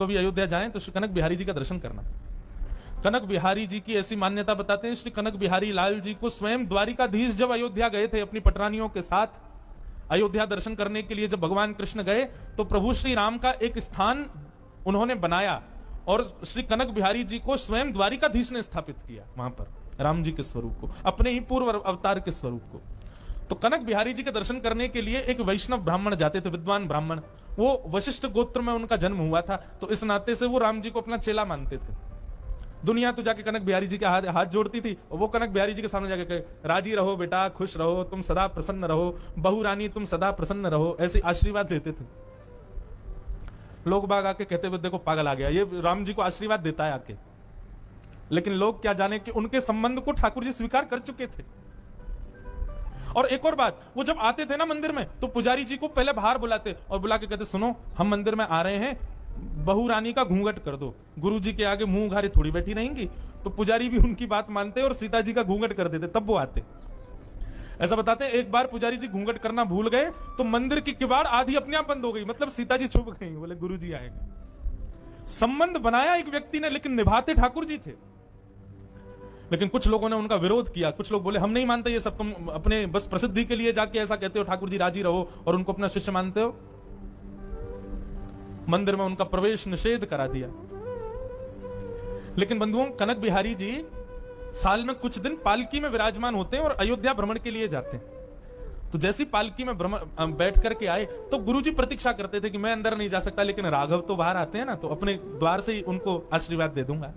तो भी अयोध्या जाएं तो श्री कनक बिहारी जी का दर्शन करना। कनक बिहारी जी की ऐसी मान्यता बताते हैं, श्री कनक बिहारी लाल जी को स्वयं द्वारिकाधीश जब अयोध्या गए थे अपनी पटरानियों के साथ अयोध्या दर्शन करने के लिए, जब भगवान कृष्ण गए तो प्रभु श्री राम का एक स्थान उन्होंने बनाया और श्री कनक बिहारी जी को स्वयं द्वारिकाधीश ने स्थापित किया वहां पर राम जी के स्वरूप को, अपने ही पूर्व अवतार के स्वरूप को। तो कनक बिहारी जी के दर्शन करने के लिए एक वैष्णव ब्राह्मण जाते थे, विद्वान ब्राह्मण। वो वशिष्ठ गोत्र में उनका जन्म हुआ था, तो इस नाते से वो राम जी को अपना चेला मानते थे। दुनिया तो जाके कनक बिहारी जी के हाथ जोड़ती थी, और वो कनक बिहारी जी के सामने जाके कहे, राजी रहो बेटा, खुश रहो, तुम सदा प्रसन्न रहो, बहु रानी तुम सदा प्रसन्न रहो, ऐसे आशीर्वाद देते थे। लोग बाग आके कहते हुए देखो पागल आ गया, ये राम जी को आशीर्वाद देता है आके। लेकिन लोग क्या जाने कि उनके संबंध को ठाकुर जी स्वीकार कर चुके थे। और एक और बात, वो जब आते थे ना मंदिर में तो पुजारी जी को पहले बाहर बुलाते और बुला के कहते, सुनो हम मंदिर में आ रहे हैं, बहू रानी का घूंघट कर दो। गुरु जी के आगे मुंह उघारे थोड़ी बैठी रहेंगी। तो पुजारी भी उनकी बात मानते और सीता जी का घूंघट कर देते, तब वो आते। ऐसा बताते हैं एक बार पुजारी जी घूंघट करना भूल गए तो मंदिर की किवाड़ आधी अपने आप बंद हो गई, मतलब सीता जी छुप गई। बोले गुरु जी आएंगे। संबंध बनाया एक व्यक्ति ने, लेकिन निभाते ठाकुर जी थे। लेकिन कुछ लोगों ने उनका विरोध किया। कुछ लोग बोले हम नहीं मानते ये सब, तुम अपने बस प्रसिद्धि के लिए जाके ऐसा कहते हो, ठाकुर जी राजी रहो और उनको अपना शिष्य मानते हो। मंदिर में उनका प्रवेश निषेध करा दिया। लेकिन बंधुओं, कनक बिहारी जी साल में कुछ दिन पालकी में विराजमान होते हैं और अयोध्या भ्रमण के लिए जाते हैं। तो जैसी पालकी में बैठ करके आए तो गुरुजी प्रतीक्षा करते थे कि मैं अंदर नहीं जा सकता, लेकिन राघव तो बाहर आते हैं ना, तो अपने द्वार से ही उनको आशीर्वाद दे दूंगा।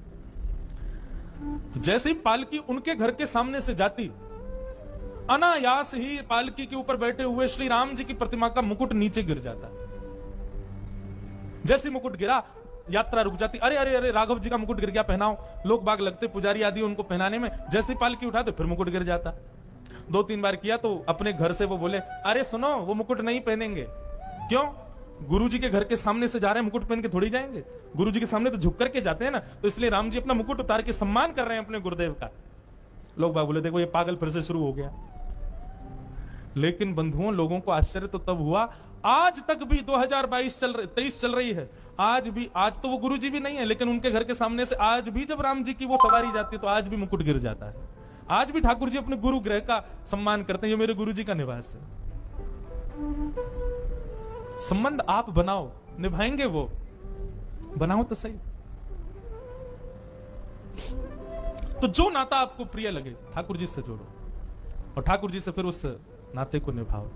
तो जैसे ही पालकी उनके घर के सामने से जाती, अनायास ही पालकी के ऊपर बैठे हुए श्री राम जी की प्रतिमा का मुकुट नीचे गिर जाता। जैसे मुकुट गिरा, यात्रा रुक जाती। अरे अरे अरे, राघव जी का मुकुट गिर गया, पहनाओ। लोग बाग लगते पुजारी आदि उनको पहनाने में, जैसे पालकी उठाते फिर मुकुट गिर जाता। 2-3 बार किया तो अपने घर से वो बोले, अरे सुनो वो मुकुट नहीं पहनेंगे। क्यों? गुरुजी के घर के सामने से जा रहे हैं, मुकुट पहन के थोड़ी जाएंगे। गुरुजी के सामने तो झुक करके जाते हैं ना, तो इसलिए राम जी अपना मुकुट उतार के सम्मान कर रहे हैं अपने गुरुदेव का। लोग बाग बोले देखो ये पागल फिर से शुरू हो गया। लेकिन बंधुओं, लोगों को आश्चर्य तो तब हुआ, आज तक भी 2023 चल रही है, आज भी, आज तो वो गुरुजी भी नहीं है, लेकिन उनके घर के सामने से आज भी जब राम जी की वो सवारी जाती है तो आज भी मुकुट गिर जाता है। आज भी ठाकुर जी अपने गुरु ग्रह का सम्मान करते हैं, ये मेरे गुरु जी का निवास है। संबंध आप बनाओ, निभाएंगे वो, बनाओ तो सही। तो जो नाता आपको प्रिय लगे ठाकुर जी से जोड़ो और ठाकुर जी से फिर उस नाते को निभाओ।